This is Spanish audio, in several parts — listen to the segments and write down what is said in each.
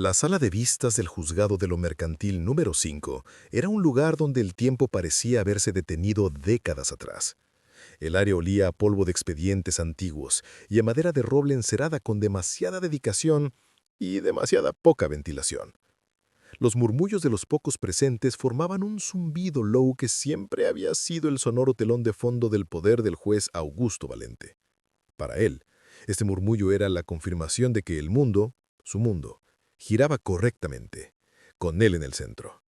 La sala de vistas del juzgado de lo mercantil número 5 era un lugar donde el tiempo parecía haberse detenido décadas atrás. El área olía a polvo de expedientes antiguos y a madera de roble encerada con demasiada dedicación y demasiada poca ventilación. Los murmullos de los pocos presentes formaban un zumbido low que siempre había sido el sonoro telón de fondo del poder del juez Augusto Valente. Para él, este murmullo era la confirmación de que el mundo, su mundo, giraba correctamente, con él en el centro.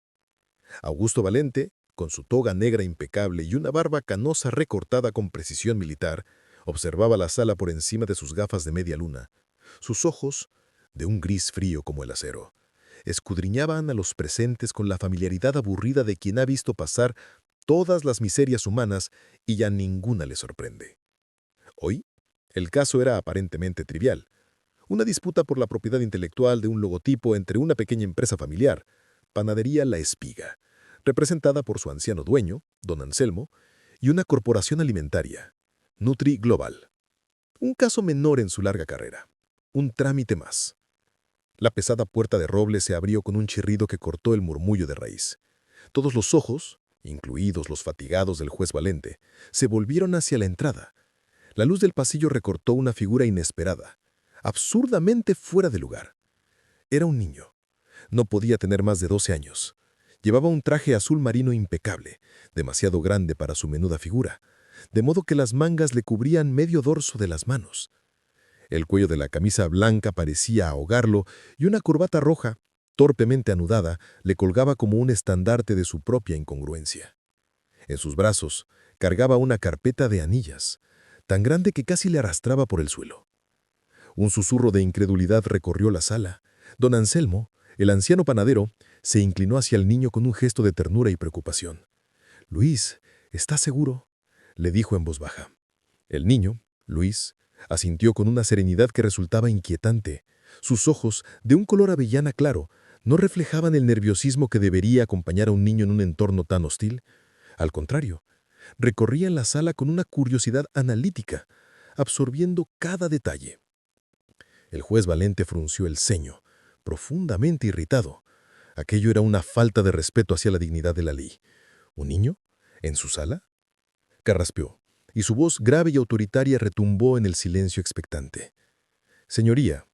Augusto Valente, con su toga negra impecable y una barba canosa recortada con precisión militar, observaba la sala por encima de sus gafas de media luna. Sus ojos, de un gris frío como el acero, escudriñaban a los presentes con la familiaridad aburrida de quien ha visto pasar todas las miserias humanas y ya ninguna le sorprende. Hoy, el caso era aparentemente trivial. Una disputa por la propiedad intelectual de un logotipo entre una pequeña empresa familiar, Panadería La Espiga, representada por su anciano dueño, don Anselmo, y una corporación alimentaria, Nutri Global. Un caso menor en su larga carrera. Un trámite más. La pesada puerta de roble se abrió con un chirrido que cortó el murmullo de raíz. Todos los ojos, incluidos los fatigados del juez Valente, se volvieron hacia la entrada. La luz del pasillo recortó una figura inesperada, absurdamente fuera de lugar. Era un niño. No podía tener más de 12 años. Llevaba un traje azul marino impecable, demasiado grande para su menuda figura, de modo que las mangas le cubrían medio dorso de las manos. El cuello de la camisa blanca parecía ahogarlo y una corbata roja, torpemente anudada, le colgaba como un estandarte de su propia incongruencia. En sus brazos cargaba una carpeta de anillas, tan grande que casi le arrastraba por el suelo. Un susurro de incredulidad recorrió la sala. Don Anselmo, el anciano panadero, se inclinó hacia el niño con un gesto de ternura y preocupación. «Luis, ¿estás seguro?», le dijo en voz baja. El niño, Luis, asintió con una serenidad que resultaba inquietante. Sus ojos, de un color avellana claro, no reflejaban el nerviosismo que debería acompañar a un niño en un entorno tan hostil. Al contrario, recorrían la sala con una curiosidad analítica, absorbiendo cada detalle. El juez Valente frunció el ceño, profundamente irritado. Aquello era una falta de respeto hacia la dignidad de la ley. ¿Un niño? ¿En su sala? Carraspeó, y su voz grave y autoritaria retumbó en el silencio expectante. «Señoría»,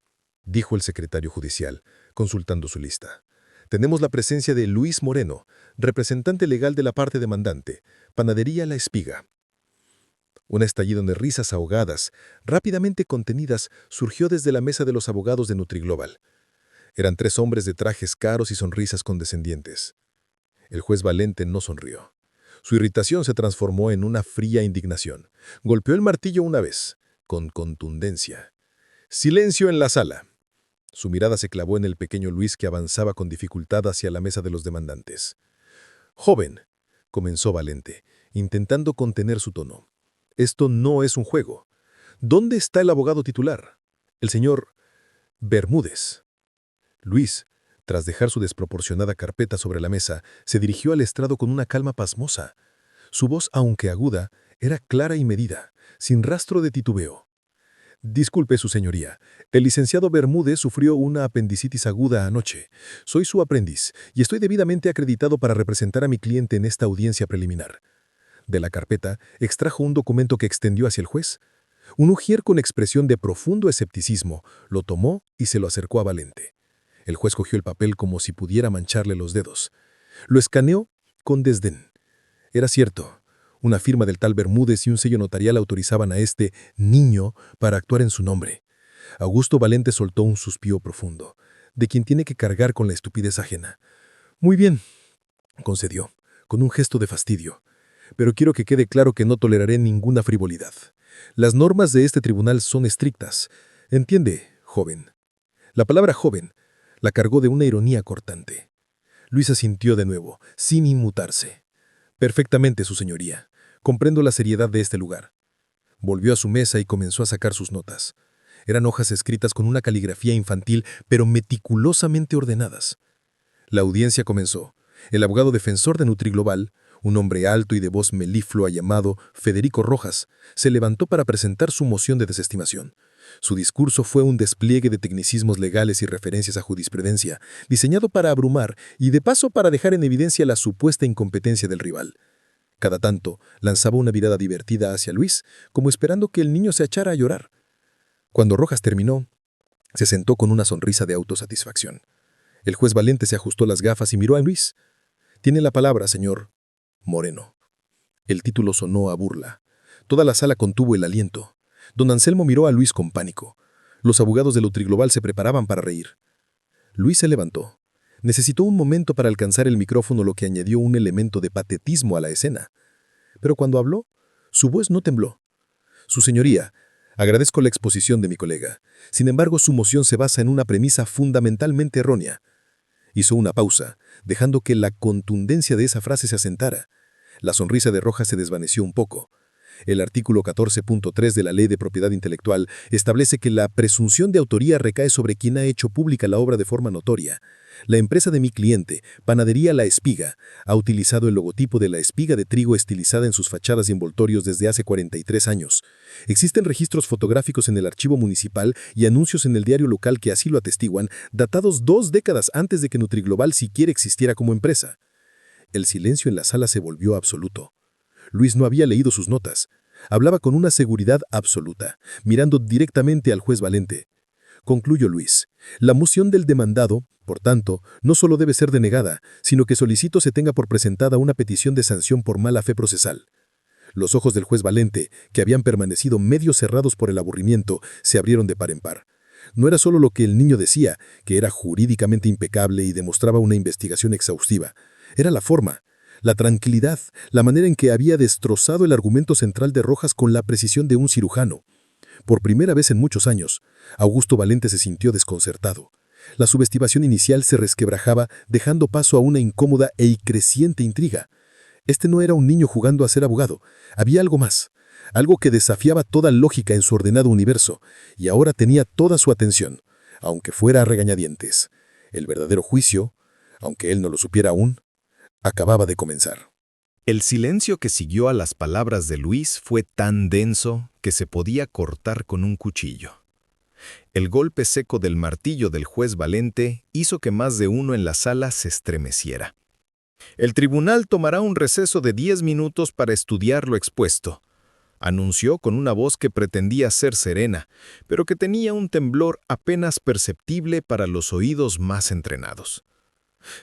dijo el secretario judicial, consultando su lista, «tenemos la presencia de Luis Moreno, representante legal de la parte demandante, Panadería La Espiga». Un estallido de risas ahogadas, rápidamente contenidas, surgió desde la mesa de los abogados de NutriGlobal. Eran 3 hombres de trajes caros y sonrisas condescendientes. El juez Valente no sonrió. Su irritación se transformó en una fría indignación. Golpeó el martillo una vez, con contundencia. «Silencio en la sala». Su mirada se clavó en el pequeño Luis que avanzaba con dificultad hacia la mesa de los demandantes. «Joven», comenzó Valente, intentando contener su tono. «Esto no es un juego. ¿Dónde está el abogado titular? El señor Bermúdez». Luis, tras dejar su desproporcionada carpeta sobre la mesa, se dirigió al estrado con una calma pasmosa. Su voz, aunque aguda, era clara y medida, sin rastro de titubeo. «Disculpe, su señoría. El licenciado Bermúdez sufrió una apendicitis aguda anoche. Soy su aprendiz y estoy debidamente acreditado para representar a mi cliente en esta audiencia preliminar». De la carpeta extrajo un documento que extendió hacia el juez. Un ujier con expresión de profundo escepticismo lo tomó y se lo acercó a Valente. El juez cogió el papel como si pudiera mancharle los dedos. Lo escaneó con desdén. Era cierto. Una firma del tal Bermúdez y un sello notarial autorizaban a este niño para actuar en su nombre. Augusto Valente soltó un suspiro profundo, de quien tiene que cargar con la estupidez ajena. «Muy bien», concedió, con un gesto de fastidio. «Pero quiero que quede claro que no toleraré ninguna frivolidad. Las normas de este tribunal son estrictas. ¿Entiende, joven?». La palabra joven la cargó de una ironía cortante. Luis asintió de nuevo, sin inmutarse. «Perfectamente, su señoría. Comprendo la seriedad de este lugar». Volvió a su mesa y comenzó a sacar sus notas. Eran hojas escritas con una caligrafía infantil, pero meticulosamente ordenadas. La audiencia comenzó. El abogado defensor de NutriGlobal, un hombre alto y de voz meliflua llamado Federico Rojas, se levantó para presentar su moción de desestimación. Su discurso fue un despliegue de tecnicismos legales y referencias a jurisprudencia, diseñado para abrumar y de paso para dejar en evidencia la supuesta incompetencia del rival. Cada tanto lanzaba una mirada divertida hacia Luis, como esperando que el niño se echara a llorar. Cuando Rojas terminó, se sentó con una sonrisa de autosatisfacción. El juez Valente se ajustó las gafas y miró a Luis. «Tiene la palabra, señor Moreno». El título sonó a burla. Toda la sala contuvo el aliento. Don Anselmo miró a Luis con pánico. Los abogados del Nutriglobal se preparaban para reír. Luis se levantó. Necesitó un momento para alcanzar el micrófono, lo que añadió un elemento de patetismo a la escena. Pero cuando habló, su voz no tembló. «Su señoría, agradezco la exposición de mi colega. Sin embargo, su moción se basa en una premisa fundamentalmente errónea». Hizo una pausa, dejando que la contundencia de esa frase se asentara. La sonrisa de Rojas se desvaneció un poco. El artículo 14.3 de la Ley de Propiedad Intelectual establece que la presunción de autoría recae sobre quien ha hecho pública la obra de forma notoria. La empresa de mi cliente, Panadería La Espiga, ha utilizado el logotipo de la espiga de trigo estilizada en sus fachadas y envoltorios desde hace 43 años. Existen registros fotográficos en el archivo municipal y anuncios en el diario local que así lo atestiguan, datados 2 décadas antes de que Nutriglobal siquiera existiera como empresa. El silencio en la sala se volvió absoluto. Luis no había leído sus notas. Hablaba con una seguridad absoluta, mirando directamente al juez Valente. Concluyó Luis. La moción del demandado, por tanto, no solo debe ser denegada, sino que solicito se tenga por presentada una petición de sanción por mala fe procesal. Los ojos del juez Valente, que habían permanecido medio cerrados por el aburrimiento, se abrieron de par en par. No era solo lo que el niño decía, que era jurídicamente impecable y demostraba una investigación exhaustiva. Era la forma, la tranquilidad, la manera en que había destrozado el argumento central de Rojas con la precisión de un cirujano. Por primera vez en muchos años, Augusto Valente se sintió desconcertado. La subestimación inicial se resquebrajaba, dejando paso a una incómoda e creciente intriga. Este no era un niño jugando a ser abogado. Había algo más, algo que desafiaba toda lógica en su ordenado universo, y ahora tenía toda su atención, aunque fuera a regañadientes. El verdadero juicio, aunque él no lo supiera aún, acababa de comenzar. El silencio que siguió a las palabras de Luis fue tan denso que se podía cortar con un cuchillo. El golpe seco del martillo del juez Valente hizo que más de uno en la sala se estremeciera. «El tribunal tomará un receso de 10 minutos para estudiar lo expuesto», anunció con una voz que pretendía ser serena, pero que tenía un temblor apenas perceptible para los oídos más entrenados.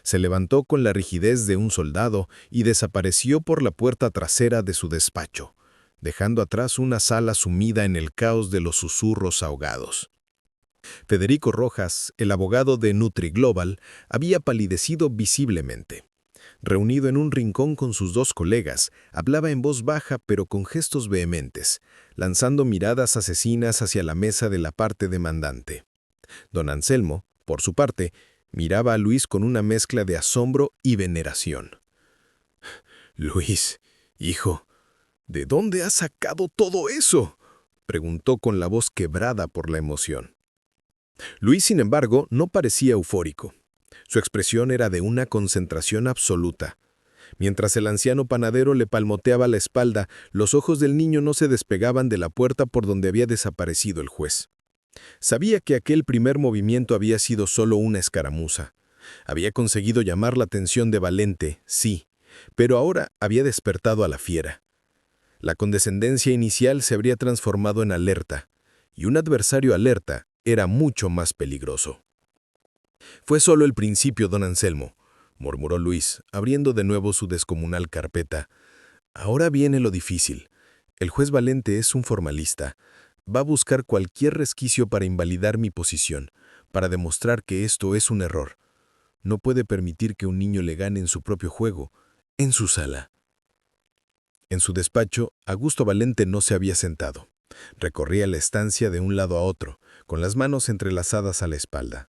Se levantó con la rigidez de un soldado y desapareció por la puerta trasera de su despacho, dejando atrás una sala sumida en el caos de los susurros ahogados. Federico Rojas, el abogado de Nutriglobal, había palidecido visiblemente. Reunido en un rincón con sus 2 colegas, hablaba en voz baja pero con gestos vehementes, lanzando miradas asesinas hacia la mesa de la parte demandante. Don Anselmo, por su parte, miraba a Luis con una mezcla de asombro y veneración. «Luis, hijo, ¿de dónde has sacado todo eso?», preguntó con la voz quebrada por la emoción. Luis, sin embargo, no parecía eufórico. Su expresión era de una concentración absoluta. Mientras el anciano panadero le palmoteaba la espalda, los ojos del niño no se despegaban de la puerta por donde había desaparecido el juez. Sabía que aquel primer movimiento había sido solo una escaramuza. Había conseguido llamar la atención de Valente, sí, pero ahora había despertado a la fiera. La condescendencia inicial se habría transformado en alerta, y un adversario alerta era mucho más peligroso. «Fue solo el principio, don Anselmo», murmuró Luis, abriendo de nuevo su descomunal carpeta. «Ahora viene lo difícil. El juez Valente es un formalista. Va a buscar cualquier resquicio para invalidar mi posición, para demostrar que esto es un error. No puede permitir que un niño le gane en su propio juego, en su sala». En su despacho, Augusto Valente no se había sentado. Recorría la estancia de un lado a otro, con las manos entrelazadas a la espalda.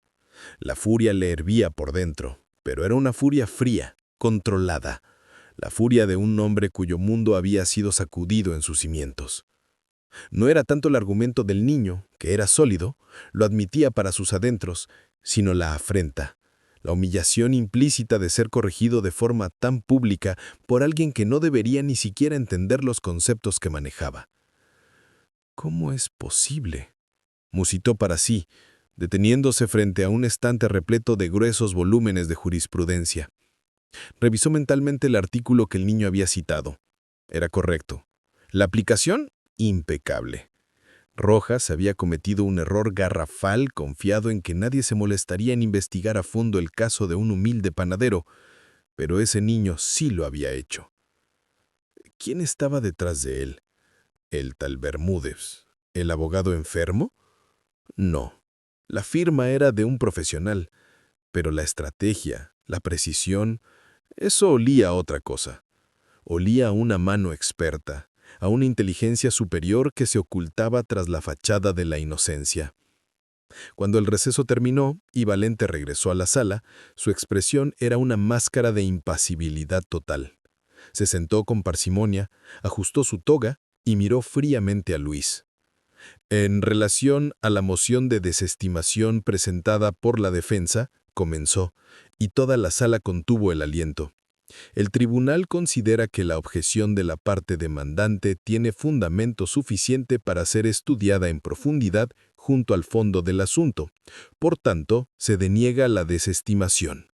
La furia le hervía por dentro, pero era una furia fría, controlada. La furia de un hombre cuyo mundo había sido sacudido en sus cimientos. No era tanto el argumento del niño, que era sólido, lo admitía para sus adentros, sino la afrenta, la humillación implícita de ser corregido de forma tan pública por alguien que no debería ni siquiera entender los conceptos que manejaba. «¿Cómo es posible?», musitó para sí, deteniéndose frente a un estante repleto de gruesos volúmenes de jurisprudencia. Revisó mentalmente el artículo que el niño había citado. Era correcto. La aplicación, impecable. Rojas había cometido un error garrafal confiado en que nadie se molestaría en investigar a fondo el caso de un humilde panadero, pero ese niño sí lo había hecho. ¿Quién estaba detrás de él? ¿El tal Bermúdez? ¿El abogado enfermo? No. La firma era de un profesional, pero la estrategia, la precisión, eso olía a otra cosa. Olía a una mano experta, a una inteligencia superior que se ocultaba tras la fachada de la inocencia. Cuando el receso terminó y Valente regresó a la sala, su expresión era una máscara de impasibilidad total. Se sentó con parsimonia, ajustó su toga y miró fríamente a Luis. En relación a la moción de desestimación presentada por la defensa, comenzó, y toda la sala contuvo el aliento. El tribunal considera que la objeción de la parte demandante tiene fundamento suficiente para ser estudiada en profundidad junto al fondo del asunto. Por tanto, se deniega la desestimación.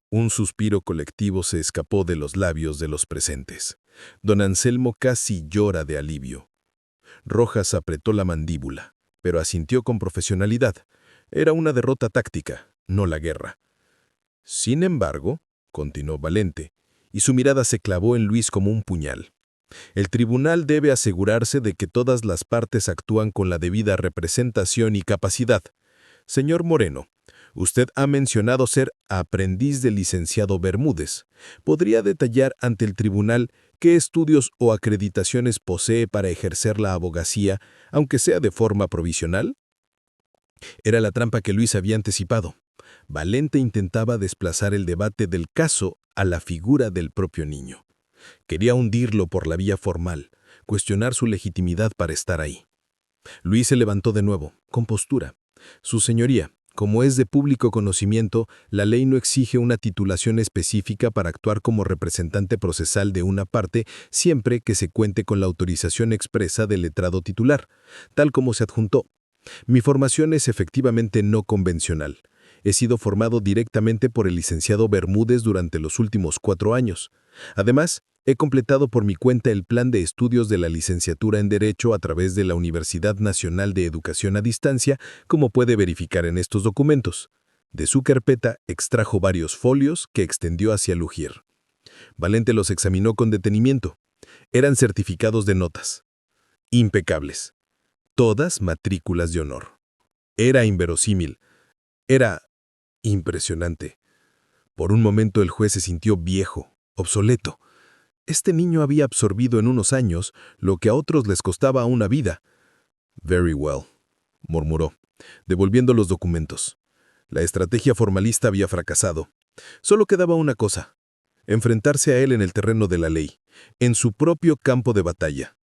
Un suspiro colectivo se escapó de los labios de los presentes. Don Anselmo casi llora de alivio. Rojas apretó la mandíbula, pero asintió con profesionalidad. Era una derrota táctica, no la guerra. Sin embargo, continuó Valente, y su mirada se clavó en Luis como un puñal. El tribunal debe asegurarse de que todas las partes actúan con la debida representación y capacidad. Señor Moreno, usted ha mencionado ser aprendiz del licenciado Bermúdez. ¿Podría detallar ante el tribunal qué estudios o acreditaciones posee para ejercer la abogacía, aunque sea de forma provisional? Era la trampa que Luis había anticipado. Valente intentaba desplazar el debate del caso a la figura del propio niño. Quería hundirlo por la vía formal, cuestionar su legitimidad para estar ahí. Luis se levantó de nuevo, con postura. Su señoría, como es de público conocimiento, la ley no exige una titulación específica para actuar como representante procesal de una parte siempre que se cuente con la autorización expresa del letrado titular, tal como se adjuntó. Mi formación es efectivamente no convencional. He sido formado directamente por el licenciado Bermúdez durante los últimos 4 años. Además, he completado por mi cuenta el plan de estudios de la licenciatura en Derecho a través de la Universidad Nacional de Educación a Distancia, como puede verificar en estos documentos. De su carpeta extrajo varios folios que extendió hacia Lugier. Valente los examinó con detenimiento. Eran certificados de notas. Impecables. Todas matrículas de honor. Era inverosímil. Era impresionante. Por un momento el juez se sintió viejo, obsoleto. Este niño había absorbido en unos años lo que a otros les costaba una vida. «Very well», murmuró, devolviendo los documentos. La estrategia formalista había fracasado. Solo quedaba una cosa: enfrentarse a él en el terreno de la ley, en su propio campo de batalla.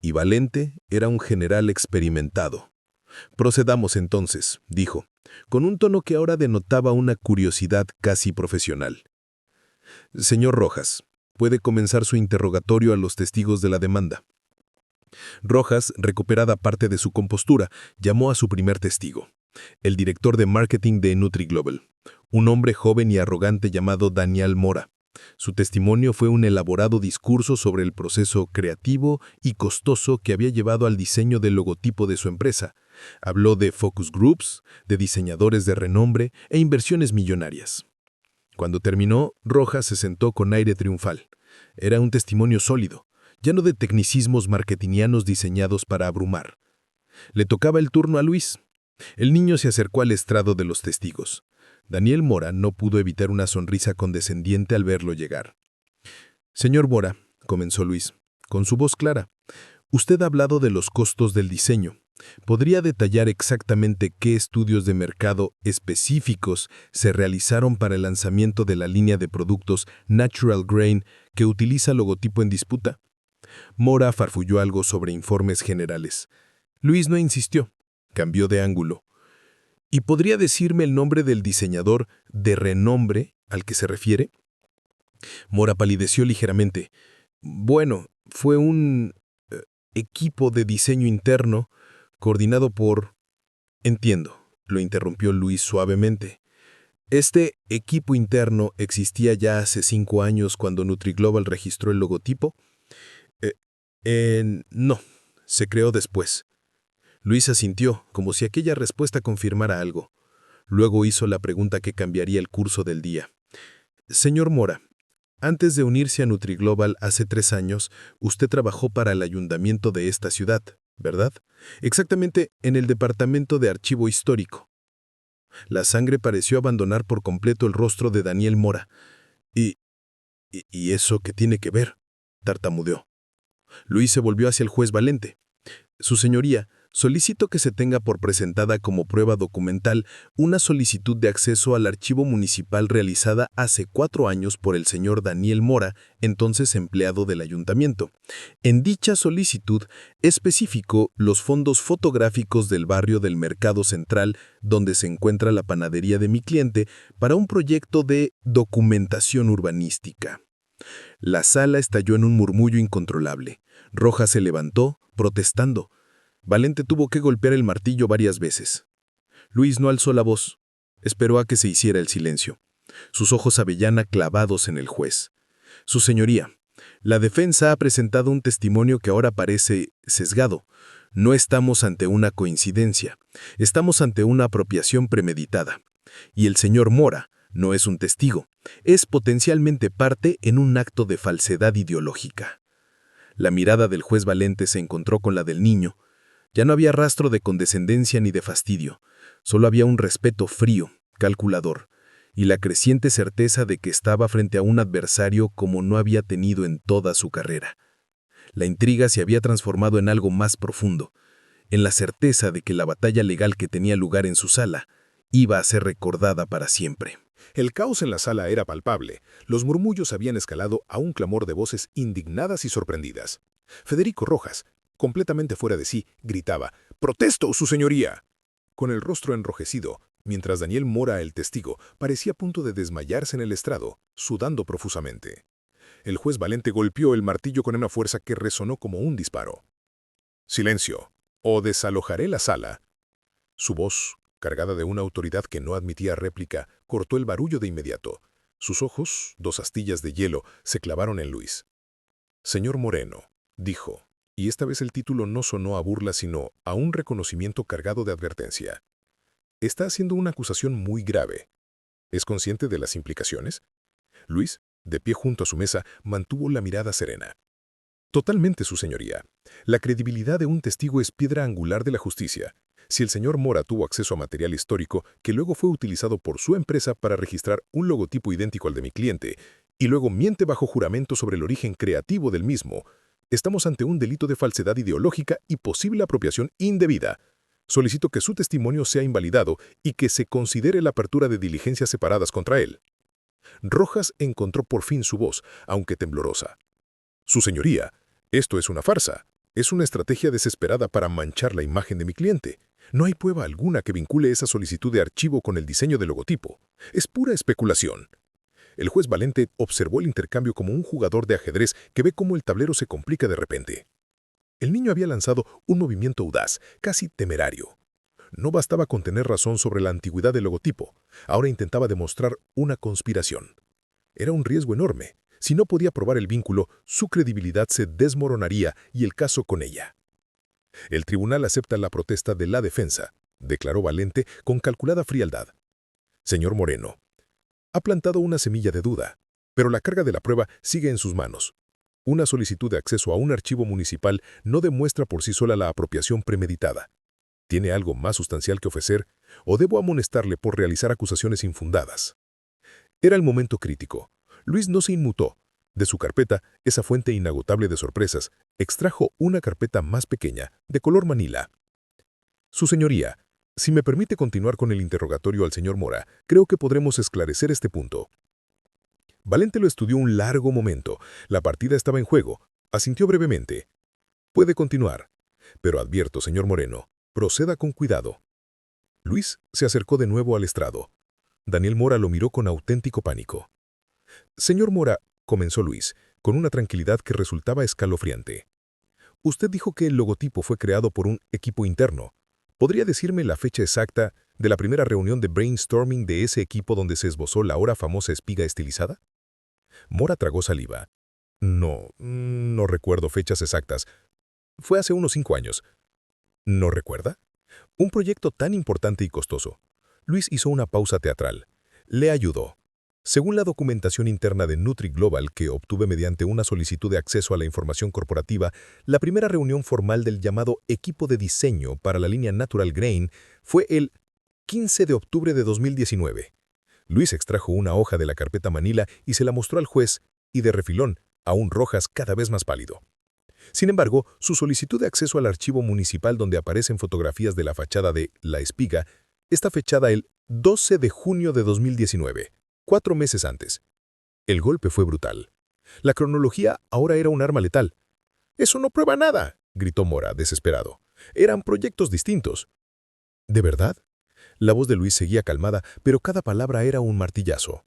Y Valente era un general experimentado. «Procedamos entonces», dijo, con un tono que ahora denotaba una curiosidad casi profesional. «Señor Rojas, puede comenzar su interrogatorio a los testigos de la demanda». Rojas, recuperada parte de su compostura, llamó a su primer testigo, el director de marketing de NutriGlobal, un hombre joven y arrogante llamado Daniel Mora. Su testimonio fue un elaborado discurso sobre el proceso creativo y costoso que había llevado al diseño del logotipo de su empresa. Habló de focus groups, de diseñadores de renombre e inversiones millonarias. Cuando terminó, Rojas se sentó con aire triunfal. Era un testimonio sólido, lleno de tecnicismos marketingianos diseñados para abrumar. Le tocaba el turno a Luis. El niño se acercó al estrado de los testigos. Daniel Mora no pudo evitar una sonrisa condescendiente al verlo llegar. «Señor Mora», comenzó Luis, con su voz clara, «usted ha hablado de los costos del diseño. ¿Podría detallar exactamente qué estudios de mercado específicos se realizaron para el lanzamiento de la línea de productos Natural Grain que utiliza logotipo en disputa?» Mora farfulló algo sobre informes generales. Luis no insistió. Cambió de ángulo. «¿Y podría decirme el nombre del diseñador de renombre al que se refiere?» Mora palideció ligeramente. «Bueno, fue un equipo de diseño interno coordinado por Entiendo, lo interrumpió Luis suavemente. Este equipo interno existía ya hace 5 años cuando NutriGlobal registró el logotipo. No, se creó después. Luis asintió, como si aquella respuesta confirmara algo. Luego hizo la pregunta que cambiaría el curso del día. Señor Mora, antes de unirse a NutriGlobal hace 3 años, usted trabajó para el ayuntamiento de esta ciudad, ¿verdad? Exactamente en el departamento de archivo histórico. La sangre pareció abandonar por completo el rostro de Daniel Mora. ¿Y eso qué tiene que ver?, tartamudeó. Luis se volvió hacia el juez Valente. Su señoría, solicito que se tenga por presentada como prueba documental una solicitud de acceso al archivo municipal realizada hace 4 años por el señor Daniel Mora, entonces empleado del ayuntamiento. En dicha solicitud especificó los fondos fotográficos del barrio del Mercado Central, donde se encuentra la panadería de mi cliente, para un proyecto de documentación urbanística. La sala estalló en un murmullo incontrolable. Rojas se levantó, protestando. Valente tuvo que golpear el martillo varias veces. Luis no alzó la voz. Esperó a que se hiciera el silencio. Sus ojos avellana clavados en el juez. Su señoría, la defensa ha presentado un testimonio que ahora parece sesgado. No estamos ante una coincidencia. Estamos ante una apropiación premeditada. Y el señor Mora no es un testigo. Es potencialmente parte en un acto de falsedad ideológica. La mirada del juez Valente se encontró con la del niño. Ya no había rastro de condescendencia ni de fastidio. Solo había un respeto frío, calculador, y la creciente certeza de que estaba frente a un adversario como no había tenido en toda su carrera. La intriga se había transformado en algo más profundo, en la certeza de que la batalla legal que tenía lugar en su sala iba a ser recordada para siempre. El caos en la sala era palpable. Los murmullos habían escalado a un clamor de voces indignadas y sorprendidas. Federico Rojas, completamente fuera de sí, gritaba: «¡Protesto, su señoría!», con el rostro enrojecido, mientras Daniel Mora, el testigo, parecía a punto de desmayarse en el estrado, sudando profusamente. El juez Valente golpeó el martillo con una fuerza que resonó como un disparo. «Silencio, o desalojaré la sala». Su voz, cargada de una autoridad que no admitía réplica, cortó el barullo de inmediato. Sus ojos, 2 astillas de hielo, se clavaron en Luis. «Señor Moreno», dijo, y esta vez el título no sonó a burla sino a un reconocimiento cargado de advertencia. «Está haciendo una acusación muy grave. ¿Es consciente de las implicaciones?». Luis, de pie junto a su mesa, mantuvo la mirada serena. «Totalmente, su señoría. La credibilidad de un testigo es piedra angular de la justicia. Si el señor Mora tuvo acceso a material histórico que luego fue utilizado por su empresa para registrar un logotipo idéntico al de mi cliente, y luego miente bajo juramento sobre el origen creativo del mismo, estamos ante un delito de falsedad ideológica y posible apropiación indebida. Solicito que su testimonio sea invalidado y que se considere la apertura de diligencias separadas contra él». Rojas encontró por fin su voz, aunque temblorosa. «Su señoría, esto es una farsa. Es una estrategia desesperada para manchar la imagen de mi cliente. No hay prueba alguna que vincule esa solicitud de archivo con el diseño del logotipo. Es pura especulación». El juez Valente observó el intercambio como un jugador de ajedrez que ve cómo el tablero se complica de repente. El niño había lanzado un movimiento audaz, casi temerario. No bastaba con tener razón sobre la antigüedad del logotipo. Ahora intentaba demostrar una conspiración. Era un riesgo enorme. Si no podía probar el vínculo, su credibilidad se desmoronaría y el caso con ella. «El tribunal acepta la protesta de la defensa», declaró Valente con calculada frialdad. «Señor Moreno, ha plantado una semilla de duda, pero la carga de la prueba sigue en sus manos. Una solicitud de acceso a un archivo municipal no demuestra por sí sola la apropiación premeditada. ¿Tiene algo más sustancial que ofrecer o debo amonestarle por realizar acusaciones infundadas?». Era el momento crítico. Luis no se inmutó. De su carpeta, esa fuente inagotable de sorpresas, extrajo una carpeta más pequeña, de color manila. «Su señoría, si me permite continuar con el interrogatorio al señor Mora, creo que podremos esclarecer este punto». Valente lo estudió un largo momento. La partida estaba en juego. Asintió brevemente. «Puede continuar. Pero advierto, señor Moreno, proceda con cuidado». Luis se acercó de nuevo al estrado. Daniel Mora lo miró con auténtico pánico. «Señor Mora», comenzó Luis, con una tranquilidad que resultaba escalofriante. «Usted dijo que el logotipo fue creado por un equipo interno. ¿Podría decirme la fecha exacta de la primera reunión de brainstorming de ese equipo donde se esbozó la ahora famosa espiga estilizada? Mora tragó saliva. No recuerdo fechas exactas. Fue hace unos 5 años. ¿No recuerda? Un proyecto tan importante y costoso. Luis hizo una pausa teatral. Le ayudó. Según la documentación interna de NutriGlobal que obtuve mediante una solicitud de acceso a la información corporativa, la primera reunión formal del llamado equipo de diseño para la línea Natural Grain fue el 15 de octubre de 2019. Luis extrajo una hoja de la carpeta Manila y se la mostró al juez, y de refilón, aún Rojas cada vez más pálido. Sin embargo, su solicitud de acceso al archivo municipal donde aparecen fotografías de la fachada de La Espiga está fechada el 12 de junio de 2019, 4 meses antes. El golpe fue brutal. La cronología ahora era un arma letal. «¡Eso no prueba nada!», gritó Mora, desesperado. «Eran proyectos distintos». ¿De verdad? La voz de Luis seguía calmada, pero cada palabra era un martillazo.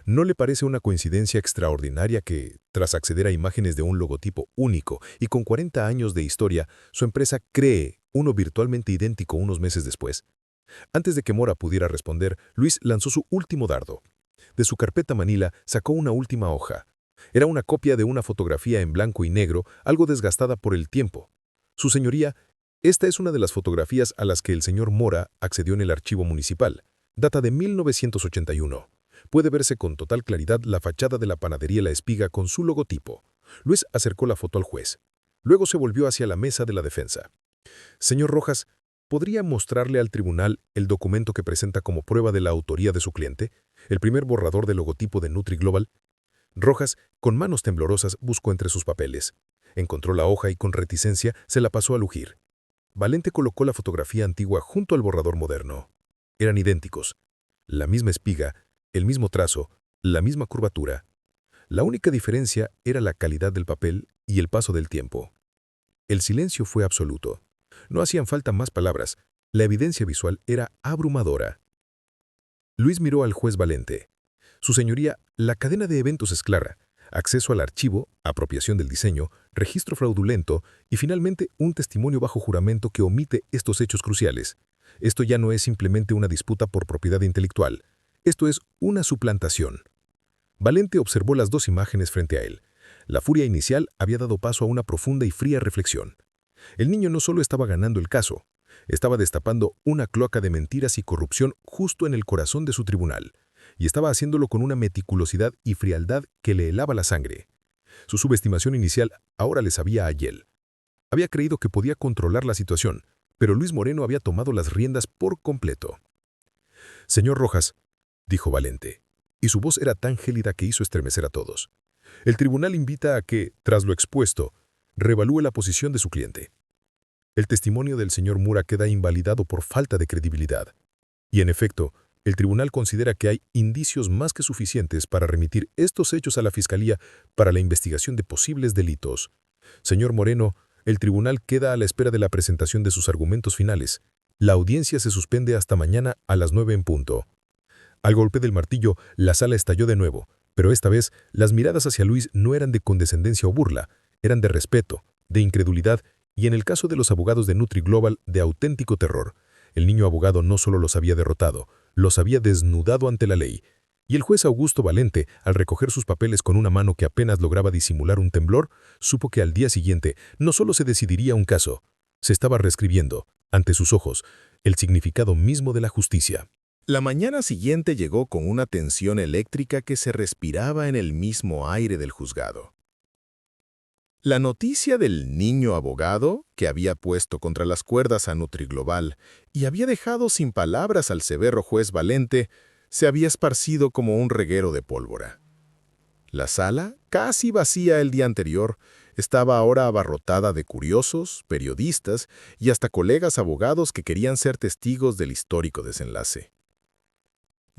¿No le parece una coincidencia extraordinaria que, tras acceder a imágenes de un logotipo único y con 40 años de historia, su empresa cree uno virtualmente idéntico unos meses después? Antes de que Mora pudiera responder, Luis lanzó su último dardo. De su carpeta Manila sacó una última hoja. Era una copia de una fotografía en blanco y negro, algo desgastada por el tiempo. Su señoría, esta es una de las fotografías a las que el señor Mora accedió en el archivo municipal. Data de 1981. Puede verse con total claridad la fachada de la panadería La Espiga con su logotipo. Luis acercó la foto al juez. Luego se volvió hacia la mesa de la defensa. «Señor Rojas, ¿podría mostrarle al tribunal el documento que presenta como prueba de la autoría de su cliente? El primer borrador del logotipo de NutriGlobal». Rojas, con manos temblorosas, buscó entre sus papeles. Encontró la hoja y con reticencia se la pasó a Lugir. Valente colocó la fotografía antigua junto al borrador moderno. Eran idénticos. La misma espiga, el mismo trazo, la misma curvatura. La única diferencia era la calidad del papel y el paso del tiempo. El silencio fue absoluto. No hacían falta más palabras. La evidencia visual era abrumadora. Luis miró al juez Valente. «Su señoría, la cadena de eventos es clara. Acceso al archivo, apropiación del diseño, registro fraudulento y finalmente un testimonio bajo juramento que omite estos hechos cruciales. Esto ya no es simplemente una disputa por propiedad intelectual. Esto es una suplantación». Valente observó las dos imágenes frente a él. La furia inicial había dado paso a una profunda y fría reflexión. El niño no solo estaba ganando el caso, estaba destapando una cloaca de mentiras y corrupción justo en el corazón de su tribunal, y estaba haciéndolo con una meticulosidad y frialdad que le helaba la sangre. Su subestimación inicial ahora le sabía a hiel. Había creído que podía controlar la situación, pero Luis Moreno había tomado las riendas por completo. «Señor Rojas», dijo Valente, y su voz era tan gélida que hizo estremecer a todos. «El tribunal invita a que, tras lo expuesto, reevalúe la posición de su cliente. El testimonio del señor Mura queda invalidado por falta de credibilidad. Y en efecto, el tribunal considera que hay indicios más que suficientes para remitir estos hechos a la Fiscalía para la investigación de posibles delitos. Señor Moreno, el tribunal queda a la espera de la presentación de sus argumentos finales. La audiencia se suspende hasta mañana a las 9 en punto». Al golpe del martillo, la sala estalló de nuevo, pero esta vez las miradas hacia Luis no eran de condescendencia o burla, eran de respeto, de incredulidad y, en el caso de los abogados de NutriGlobal, de auténtico terror. El niño abogado no solo los había derrotado, los había desnudado ante la ley. Y el juez Augusto Valente, al recoger sus papeles con una mano que apenas lograba disimular un temblor, supo que al día siguiente no solo se decidiría un caso, se estaba reescribiendo, ante sus ojos, el significado mismo de la justicia. La mañana siguiente llegó con una tensión eléctrica que se respiraba en el mismo aire del juzgado. La noticia del niño abogado, que había puesto contra las cuerdas a NutriGlobal y había dejado sin palabras al severo juez Valente, se había esparcido como un reguero de pólvora. La sala, casi vacía el día anterior, estaba ahora abarrotada de curiosos, periodistas y hasta colegas abogados que querían ser testigos del histórico desenlace.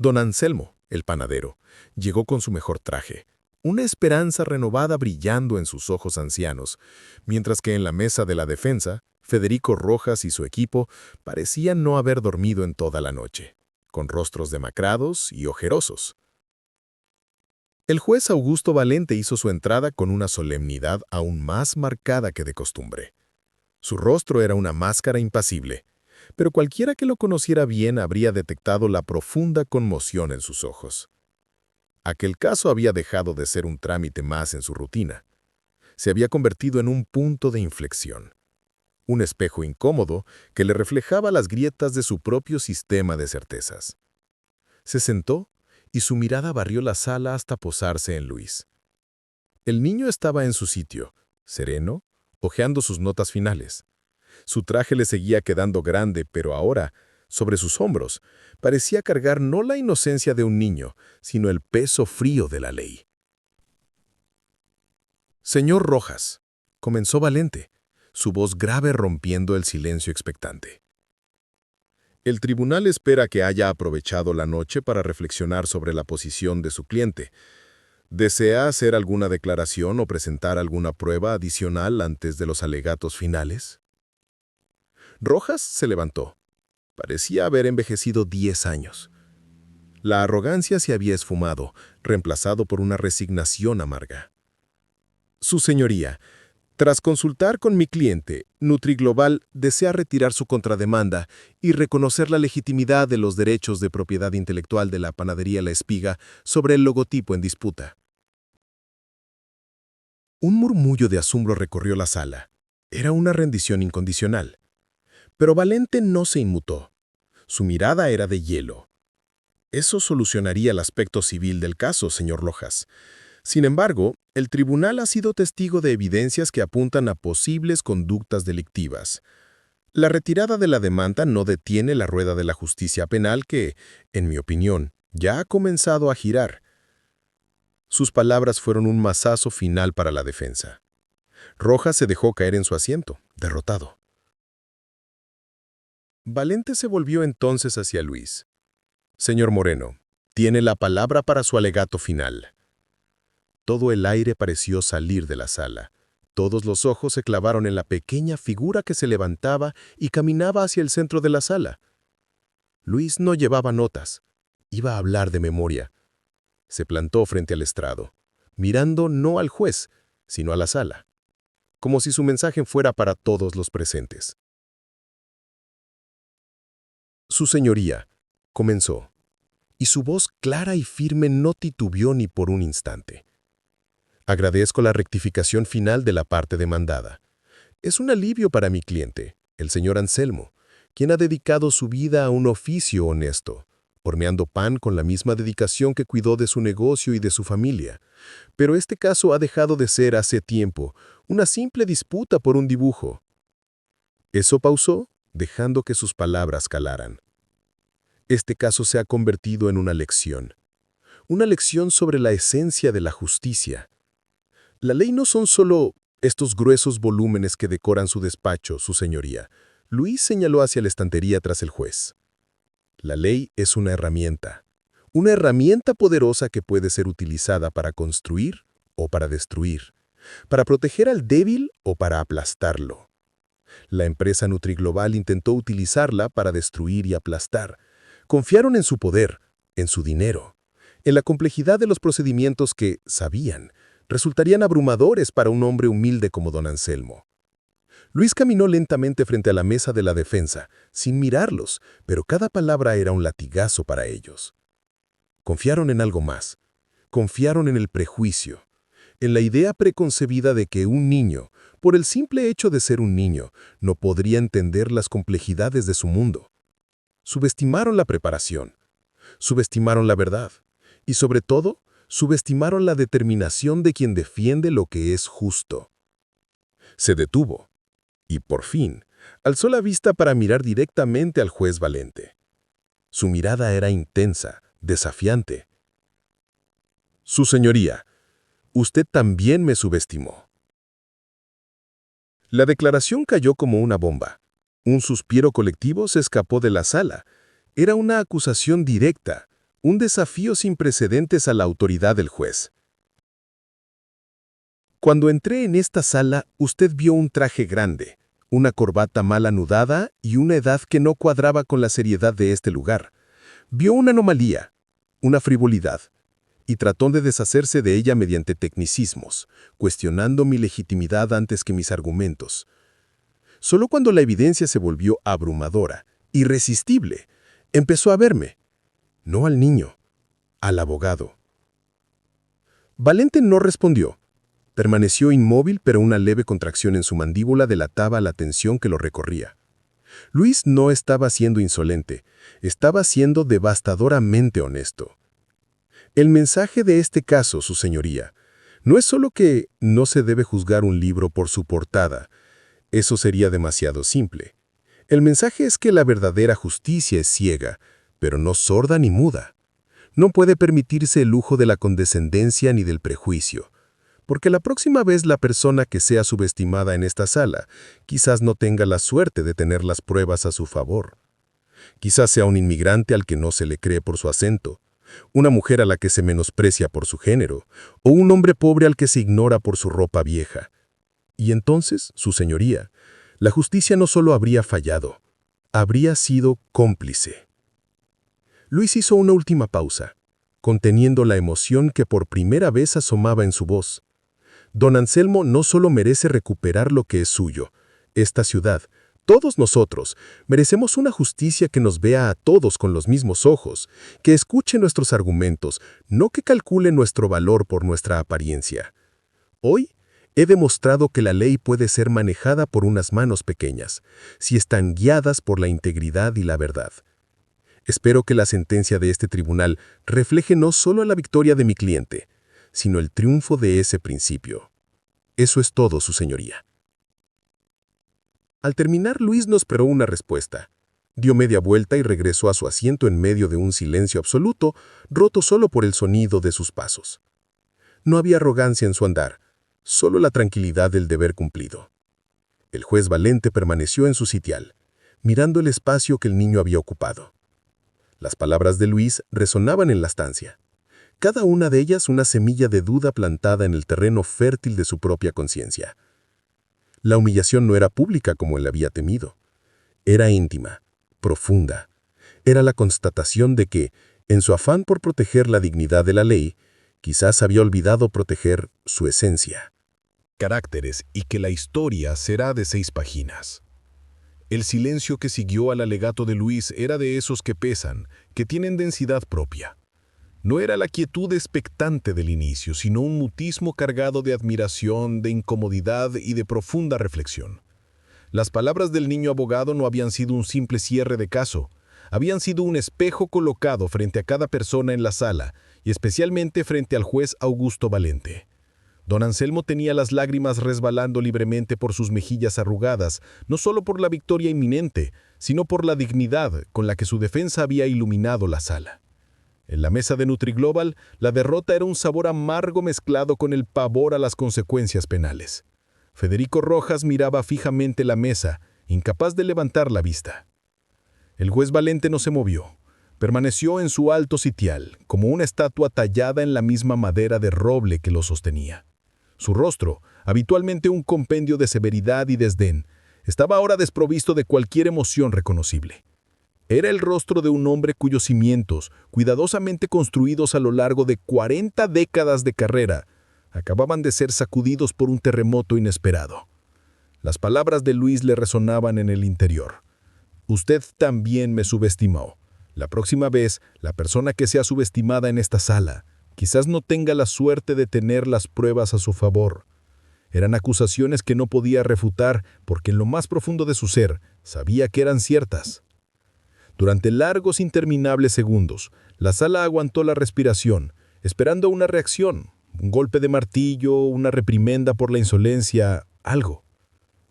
Don Anselmo, el panadero, llegó con su mejor traje, una esperanza renovada brillando en sus ojos ancianos, mientras que en la mesa de la defensa, Federico Rojas y su equipo parecían no haber dormido en toda la noche, con rostros demacrados y ojerosos. El juez Augusto Valente hizo su entrada con una solemnidad aún más marcada que de costumbre. Su rostro era una máscara impasible, pero cualquiera que lo conociera bien habría detectado la profunda conmoción en sus ojos. Aquel caso había dejado de ser un trámite más en su rutina. Se había convertido en un punto de inflexión, un espejo incómodo que le reflejaba las grietas de su propio sistema de certezas. Se sentó y su mirada barrió la sala hasta posarse en Luis. El niño estaba en su sitio, sereno, hojeando sus notas finales. Su traje le seguía quedando grande, pero ahora, sobre sus hombros, parecía cargar no la inocencia de un niño, sino el peso frío de la ley. «Señor Rojas», comenzó Valente, su voz grave rompiendo el silencio expectante. «El tribunal espera que haya aprovechado la noche para reflexionar sobre la posición de su cliente. ¿Desea hacer alguna declaración o presentar alguna prueba adicional antes de los alegatos finales?» Rojas se levantó. Parecía haber envejecido 10 años. La arrogancia se había esfumado, reemplazado por una resignación amarga. «Su señoría, tras consultar con mi cliente, NutriGlobal desea retirar su contrademanda y reconocer la legitimidad de los derechos de propiedad intelectual de la panadería La Espiga sobre el logotipo en disputa». Un murmullo de asombro recorrió la sala. Era una rendición incondicional. Pero Valente no se inmutó. Su mirada era de hielo. «Eso solucionaría el aspecto civil del caso, señor Rojas. Sin embargo, el tribunal ha sido testigo de evidencias que apuntan a posibles conductas delictivas. La retirada de la demanda no detiene la rueda de la justicia penal que, en mi opinión, ya ha comenzado a girar». Sus palabras fueron un mazazo final para la defensa. Rojas se dejó caer en su asiento, derrotado. Valente se volvió entonces hacia Luis. «Señor Moreno, tiene la palabra para su alegato final». Todo el aire pareció salir de la sala. Todos los ojos se clavaron en la pequeña figura que se levantaba y caminaba hacia el centro de la sala. Luis no llevaba notas. Iba a hablar de memoria. Se plantó frente al estrado, mirando no al juez, sino a la sala, como si su mensaje fuera para todos los presentes. «Su señoría», comenzó, y su voz clara y firme no titubeó ni por un instante. «Agradezco la rectificación final de la parte demandada. Es un alivio para mi cliente, el señor Anselmo, quien ha dedicado su vida a un oficio honesto, horneando pan con la misma dedicación que cuidó de su negocio y de su familia. Pero este caso ha dejado de ser hace tiempo una simple disputa por un dibujo». Eso pausó, dejando que sus palabras calaran. «Este caso se ha convertido en una lección sobre la esencia de la justicia. La ley no son solo estos gruesos volúmenes que decoran su despacho, su señoría». Luis señaló hacia la estantería tras el juez. «La ley es una herramienta poderosa que puede ser utilizada para construir o para destruir, para proteger al débil o para aplastarlo. La empresa NutriGlobal intentó utilizarla para destruir y aplastar. Confiaron en su poder, en su dinero, en la complejidad de los procedimientos que, sabían, resultarían abrumadores para un hombre humilde como don Anselmo». Luis caminó lentamente frente a la mesa de la defensa, sin mirarlos, pero cada palabra era un latigazo para ellos. Confiaron en algo más. Confiaron en el prejuicio, en la idea preconcebida de que un niño, por el simple hecho de ser un niño, no podría entender las complejidades de su mundo. Subestimaron la preparación, subestimaron la verdad y, sobre todo, subestimaron la determinación de quien defiende lo que es justo. Se detuvo y, por fin, alzó la vista para mirar directamente al juez Valente. Su mirada era intensa, desafiante. «Su señoría, usted también me subestimó». La declaración cayó como una bomba. Un suspiro colectivo se escapó de la sala. Era una acusación directa, un desafío sin precedentes a la autoridad del juez. «Cuando entré en esta sala, usted vio un traje grande, una corbata mal anudada y una edad que no cuadraba con la seriedad de este lugar. Vio una anomalía, una frivolidad, y trató de deshacerse de ella mediante tecnicismos, cuestionando mi legitimidad antes que mis argumentos. Solo cuando la evidencia se volvió abrumadora irresistible. Empezó a verme. No al niño, al abogado. Valente no respondió. Permaneció inmóvil, pero una leve contracción en su mandíbula delataba la tensión que lo recorría. Luis no estaba siendo insolente, estaba siendo devastadoramente honesto. El mensaje de este caso, su señoría, no es solo que no se debe juzgar un libro por su portada. Eso sería demasiado simple. El mensaje es que la verdadera justicia es ciega, pero no sorda ni muda. No puede permitirse el lujo de la condescendencia ni del prejuicio, porque la próxima vez la persona que sea subestimada en esta sala quizás no tenga la suerte de tener las pruebas a su favor. Quizás sea un inmigrante al que no se le cree por su acento, una mujer a la que se menosprecia por su género, o un hombre pobre al que se ignora por su ropa vieja. Y entonces, su señoría, la justicia no solo habría fallado, habría sido cómplice. Luis hizo una última pausa, conteniendo la emoción que por primera vez asomaba en su voz. Don Anselmo no solo merece recuperar lo que es suyo, esta ciudad, todos nosotros, merecemos una justicia que nos vea a todos con los mismos ojos, que escuche nuestros argumentos, no que calcule nuestro valor por nuestra apariencia. Hoy he demostrado que la ley puede ser manejada por unas manos pequeñas, si están guiadas por la integridad y la verdad. Espero que la sentencia de este tribunal refleje no solo la victoria de mi cliente, sino el triunfo de ese principio. Eso es todo, su señoría. Al terminar, Luis nos esperó una respuesta. Dio media vuelta y regresó a su asiento en medio de un silencio absoluto, roto solo por el sonido de sus pasos. No había arrogancia en su andar, solo la tranquilidad del deber cumplido. El juez Valente permaneció en su sitial, mirando el espacio que el niño había ocupado. Las palabras de Luis resonaban en la estancia. Cada una de ellas una semilla de duda plantada en el terreno fértil de su propia conciencia. La humillación no era pública como él había temido. Era íntima, profunda. Era la constatación de que, en su afán por proteger la dignidad de la ley, quizás había olvidado proteger su esencia. Caracteres y que la historia será de 6 páginas. El silencio que siguió al alegato de Luis era de esos que pesan, que tienen densidad propia. No era la quietud expectante del inicio, sino un mutismo cargado de admiración, de incomodidad y de profunda reflexión. Las palabras del niño abogado no habían sido un simple cierre de caso, habían sido un espejo colocado frente a cada persona en la sala, y especialmente frente al juez Augusto Valente. Don Anselmo tenía las lágrimas resbalando libremente por sus mejillas arrugadas, no solo por la victoria inminente, sino por la dignidad con la que su defensa había iluminado la sala. En la mesa de NutriGlobal, la derrota era un sabor amargo mezclado con el pavor a las consecuencias penales. Federico Rojas miraba fijamente la mesa, incapaz de levantar la vista. El juez Valente no se movió. Permaneció en su alto sitial, como una estatua tallada en la misma madera de roble que lo sostenía. Su rostro, habitualmente un compendio de severidad y desdén, estaba ahora desprovisto de cualquier emoción reconocible. Era el rostro de un hombre cuyos cimientos, cuidadosamente construidos a lo largo de 40 décadas de carrera, acababan de ser sacudidos por un terremoto inesperado. Las palabras de Luis le resonaban en el interior. Usted también me subestimó. La próxima vez, la persona que sea subestimada en esta sala, quizás no tenga la suerte de tener las pruebas a su favor. Eran acusaciones que no podía refutar porque en lo más profundo de su ser sabía que eran ciertas. Durante largos interminables segundos, la sala aguantó la respiración, esperando una reacción, un golpe de martillo, una reprimenda por la insolencia, algo.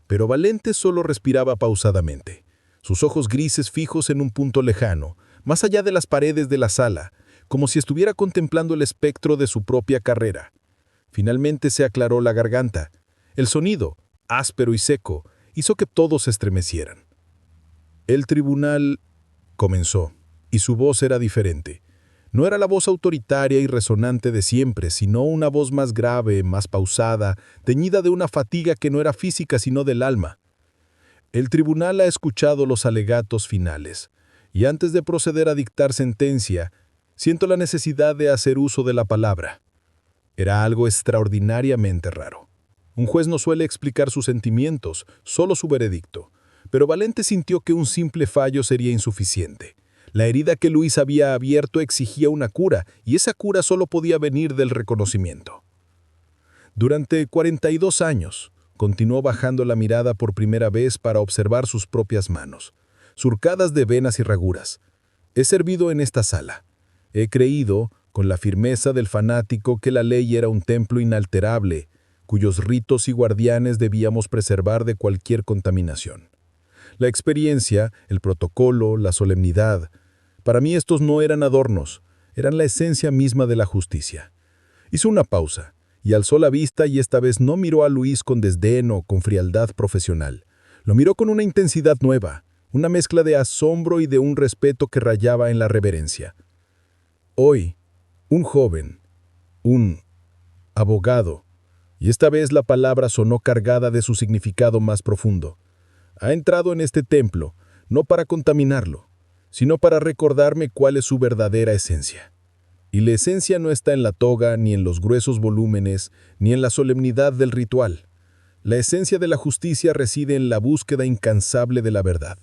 Pero Valente solo respiraba pausadamente, sus ojos grises fijos en un punto lejano, más allá de las paredes de la sala, como si estuviera contemplando el espectro de su propia carrera. Finalmente se aclaró la garganta. El sonido, áspero y seco, hizo que todos se estremecieran. El tribunal comenzó, y su voz era diferente. No era la voz autoritaria y resonante de siempre, sino una voz más grave, más pausada, teñida de una fatiga que no era física sino del alma. El tribunal ha escuchado los alegatos finales, y antes de proceder a dictar sentencia, siento la necesidad de hacer uso de la palabra. Era algo extraordinariamente raro. Un juez no suele explicar sus sentimientos, solo su veredicto. pero Valente sintió que un simple fallo sería insuficiente. La herida que Luis había abierto exigía una cura, y esa cura solo podía venir del reconocimiento. Durante 42 años, continuó bajando la mirada por primera vez para observar sus propias manos, surcadas de venas y raguras. He servido en esta sala. He creído, con la firmeza del fanático, que la ley era un templo inalterable, cuyos ritos y guardianes debíamos preservar de cualquier contaminación. La experiencia, el protocolo, la solemnidad, para mí estos no eran adornos, eran la esencia misma de la justicia. Hizo una pausa y alzó la vista, y esta vez no miró a Luis con desdén o con frialdad profesional. Lo miró con una intensidad nueva, una mezcla de asombro y de un respeto que rayaba en la reverencia. Hoy, un joven, un abogado, y esta vez la palabra sonó cargada de su significado más profundo, ha entrado en este templo, no para contaminarlo, sino para recordarme cuál es su verdadera esencia. Y la esencia no está en la toga, ni en los gruesos volúmenes, ni en la solemnidad del ritual. La esencia de la justicia reside en la búsqueda incansable de la verdad.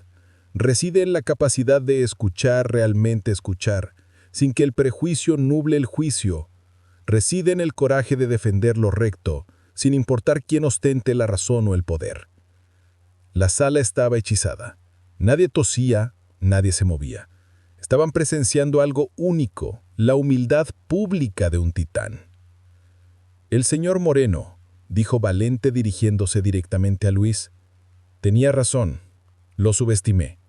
Reside en la capacidad de escuchar, realmente escuchar, sin que el prejuicio nuble el juicio. Reside en el coraje de defender lo recto, sin importar quién ostente la razón o el poder. La sala estaba hechizada. Nadie tosía, nadie se movía. Estaban presenciando algo único, la humildad pública de un titán. El señor Moreno, dijo Valente dirigiéndose directamente a Luis, tenía razón, lo subestimé.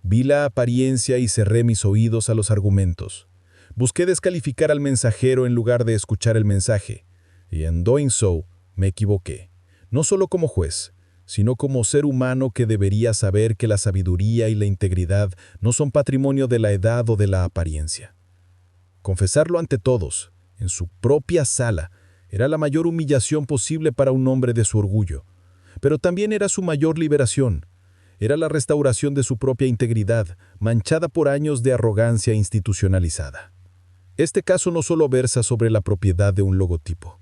Vi la apariencia y cerré mis oídos a los argumentos. Busqué descalificar al mensajero en lugar de escuchar el mensaje, y en doing so me equivoqué, no solo como juez, sino como ser humano que debería saber que la sabiduría y la integridad no son patrimonio de la edad o de la apariencia. Confesarlo ante todos, en su propia sala, era la mayor humillación posible para un hombre de su orgullo, pero también era su mayor liberación. Era la restauración de su propia integridad, manchada por años de arrogancia institucionalizada. Este caso no solo versa sobre la propiedad de un logotipo,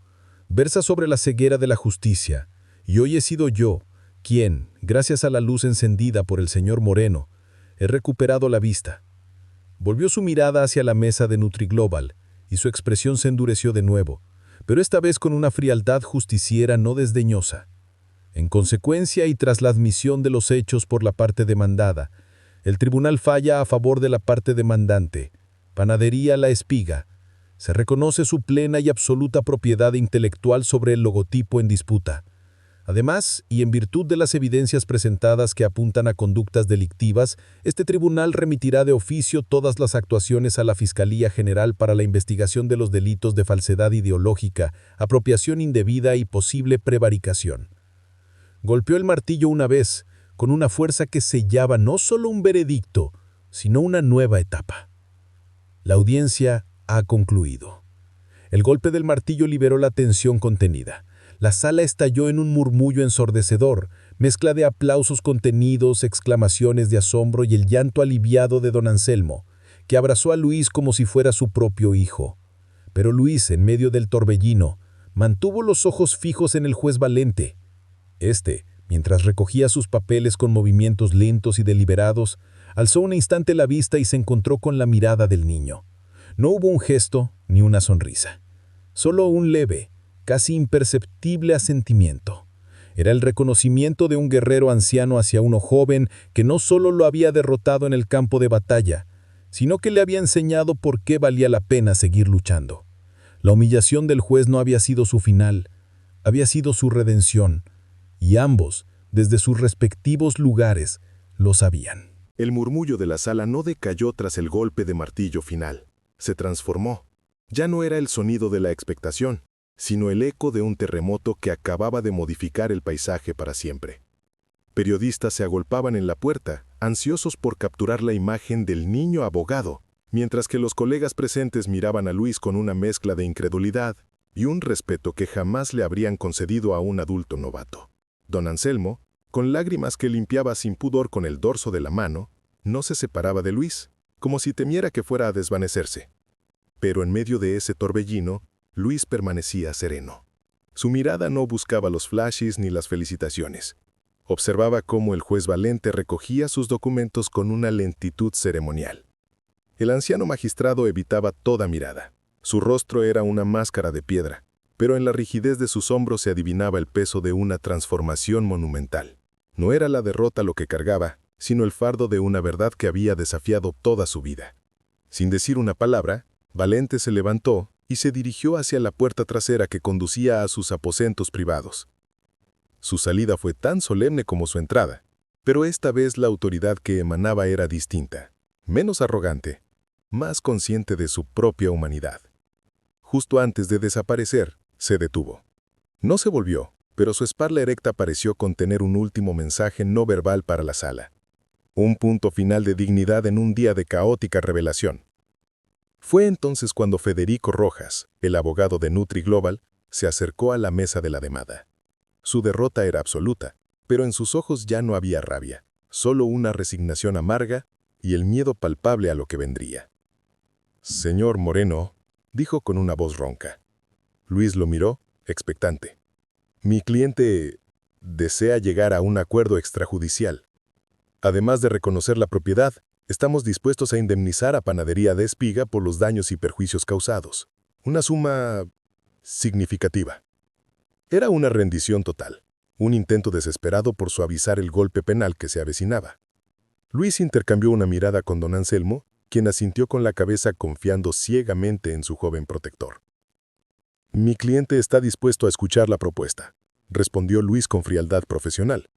versa sobre la ceguera de la justicia, y hoy he sido yo, quien, gracias a la luz encendida por el señor Moreno, he recuperado la vista. Volvió su mirada hacia la mesa de NutriGlobal, y su expresión se endureció de nuevo, pero esta vez con una frialdad justiciera no desdeñosa. En consecuencia y tras la admisión de los hechos por la parte demandada, el tribunal falla a favor de la parte demandante. Panadería La Espiga. Se reconoce su plena y absoluta propiedad intelectual sobre el logotipo en disputa. Además, y en virtud de las evidencias presentadas que apuntan a conductas delictivas, este tribunal remitirá de oficio todas las actuaciones a la Fiscalía General para la investigación de los delitos de falsedad ideológica, apropiación indebida y posible prevaricación. Golpeó el martillo una vez, con una fuerza que sellaba no solo un veredicto, sino una nueva etapa. La audiencia ha concluido. El golpe del martillo liberó la tensión contenida. La sala estalló en un murmullo ensordecedor, mezcla de aplausos contenidos, exclamaciones de asombro y el llanto aliviado de don Anselmo, que abrazó a Luis como si fuera su propio hijo. Pero Luis, en medio del torbellino, mantuvo los ojos fijos en el juez Valente. Este, mientras recogía sus papeles con movimientos lentos y deliberados, alzó un instante la vista y se encontró con la mirada del niño. No hubo un gesto ni una sonrisa. Solo un leve, casi imperceptible asentimiento. Era el reconocimiento de un guerrero anciano hacia uno joven que no solo lo había derrotado en el campo de batalla, sino que le había enseñado por qué valía la pena seguir luchando. La humillación del juez no había sido su final, había sido su redención, y ambos, desde sus respectivos lugares, lo sabían. El murmullo de la sala no decayó tras el golpe de martillo final. Se transformó. Ya no era el sonido de la expectación, sino el eco de un terremoto que acababa de modificar el paisaje para siempre. Periodistas se agolpaban en la puerta, ansiosos por capturar la imagen del niño abogado, mientras que los colegas presentes miraban a Luis con una mezcla de incredulidad y un respeto que jamás le habrían concedido a un adulto novato. Don Anselmo, con lágrimas que limpiaba sin pudor con el dorso de la mano, no se separaba de Luis, como si temiera que fuera a desvanecerse. Pero en medio de ese torbellino, Luis permanecía sereno. Su mirada no buscaba los flashes ni las felicitaciones. Observaba cómo el juez Valente recogía sus documentos con una lentitud ceremonial. El anciano magistrado evitaba toda mirada. Su rostro era una máscara de piedra, pero en la rigidez de sus hombros se adivinaba el peso de una transformación monumental. No era la derrota lo que cargaba, sino el fardo de una verdad que había desafiado toda su vida. Sin decir una palabra, Valente se levantó y se dirigió hacia la puerta trasera que conducía a sus aposentos privados. Su salida fue tan solemne como su entrada, pero esta vez la autoridad que emanaba era distinta, menos arrogante, más consciente de su propia humanidad. Justo antes de desaparecer, se detuvo. No se volvió, pero su espalda erecta pareció contener un último mensaje no verbal para la sala. Un punto final de dignidad en un día de caótica revelación. Fue entonces cuando Federico Rojas, el abogado de Nutri Global, se acercó a la mesa de la demanda. Su derrota era absoluta, pero en sus ojos ya no había rabia, solo una resignación amarga y el miedo palpable a lo que vendría. «Señor Moreno», dijo con una voz ronca. Luis lo miró, expectante. «Mi cliente desea llegar a un acuerdo extrajudicial. Además de reconocer la propiedad, estamos dispuestos a indemnizar a Panadería de Espiga por los daños y perjuicios causados. Una suma significativa». Era una rendición total, un intento desesperado por suavizar el golpe penal que se avecinaba. Luis intercambió una mirada con don Anselmo, quien asintió con la cabeza confiando ciegamente en su joven protector. «Mi cliente está dispuesto a escuchar la propuesta», respondió Luis con frialdad profesional.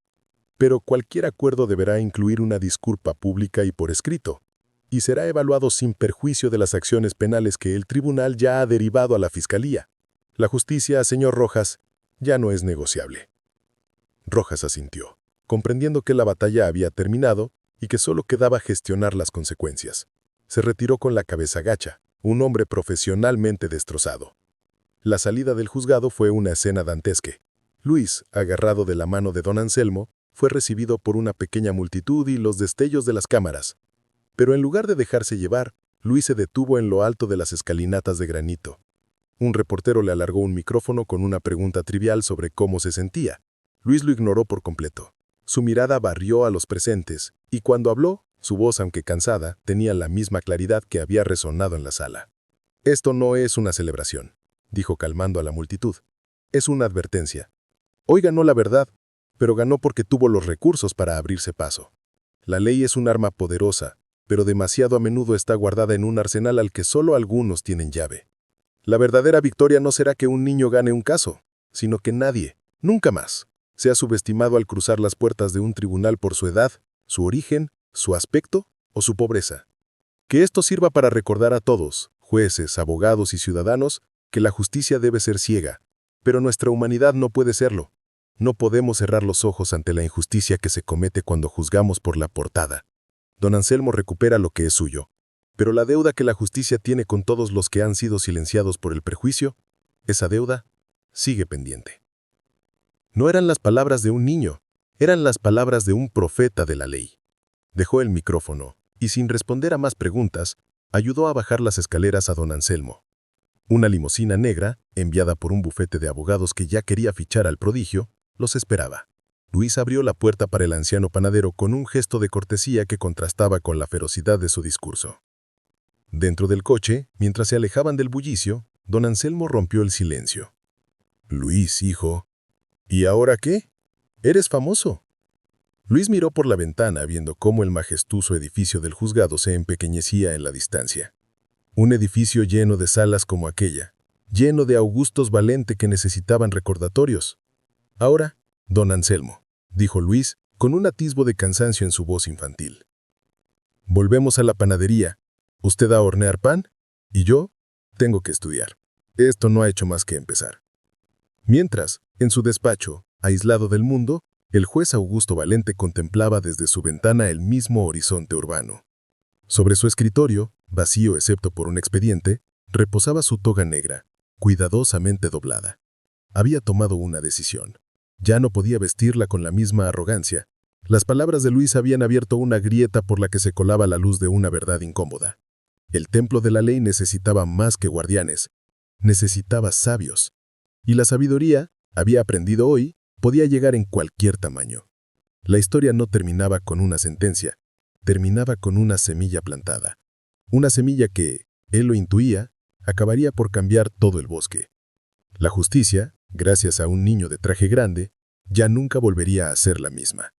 «Pero cualquier acuerdo deberá incluir una disculpa pública y por escrito, y será evaluado sin perjuicio de las acciones penales que el tribunal ya ha derivado a la Fiscalía. La justicia, señor Rojas, ya no es negociable». Rojas asintió, comprendiendo que la batalla había terminado y que solo quedaba gestionar las consecuencias. Se retiró con la cabeza gacha, un hombre profesionalmente destrozado. La salida del juzgado fue una escena dantesca. Luis, agarrado de la mano de don Anselmo, fue recibido por una pequeña multitud y los destellos de las cámaras. Pero en lugar de dejarse llevar, Luis se detuvo en lo alto de las escalinatas de granito. Un reportero le alargó un micrófono con una pregunta trivial sobre cómo se sentía. Luis lo ignoró por completo. Su mirada barrió a los presentes, y cuando habló, su voz, aunque cansada, tenía la misma claridad que había resonado en la sala. «Esto no es una celebración», dijo calmando a la multitud. «Es una advertencia. Hoy ganó la verdad, pero ganó porque tuvo los recursos para abrirse paso. La ley es un arma poderosa, pero demasiado a menudo está guardada en un arsenal al que solo algunos tienen llave. La verdadera victoria no será que un niño gane un caso, sino que nadie, nunca más, sea subestimado al cruzar las puertas de un tribunal por su edad, su origen, su aspecto o su pobreza. Que esto sirva para recordar a todos, jueces, abogados y ciudadanos, que la justicia debe ser ciega, pero nuestra humanidad no puede serlo. No podemos cerrar los ojos ante la injusticia que se comete cuando juzgamos por la portada. Don Anselmo recupera lo que es suyo, pero la deuda que la justicia tiene con todos los que han sido silenciados por el prejuicio, esa deuda sigue pendiente». No eran las palabras de un niño, eran las palabras de un profeta de la ley. Dejó el micrófono y, sin responder a más preguntas, ayudó a bajar las escaleras a don Anselmo. Una limusina negra, enviada por un bufete de abogados que ya quería fichar al prodigio, los esperaba. Luis abrió la puerta para el anciano panadero con un gesto de cortesía que contrastaba con la ferocidad de su discurso. Dentro del coche, mientras se alejaban del bullicio, don Anselmo rompió el silencio. «Luis, hijo, ¿y ahora qué? Eres famoso». Luis miró por la ventana viendo cómo el majestuoso edificio del juzgado se empequeñecía en la distancia. Un edificio lleno de salas como aquella, lleno de Augustos Valente que necesitaban recordatorios. «Ahora, don Anselmo», dijo Luis, con un atisbo de cansancio en su voz infantil. «Volvemos a la panadería. Usted a hornear pan y yo tengo que estudiar. Esto no ha hecho más que empezar». Mientras, en su despacho, aislado del mundo, el juez Augusto Valente contemplaba desde su ventana el mismo horizonte urbano. Sobre su escritorio, vacío excepto por un expediente, reposaba su toga negra, cuidadosamente doblada. Había tomado una decisión. Ya no podía vestirla con la misma arrogancia. Las palabras de Luis habían abierto una grieta por la que se colaba la luz de una verdad incómoda. El templo de la ley necesitaba más que guardianes, necesitaba sabios. Y la sabiduría, había aprendido hoy, podía llegar en cualquier tamaño. La historia no terminaba con una sentencia, terminaba con una semilla plantada. Una semilla que, él lo intuía, acabaría por cambiar todo el bosque. La justicia, gracias a un niño de traje grande, ya nunca volvería a ser la misma.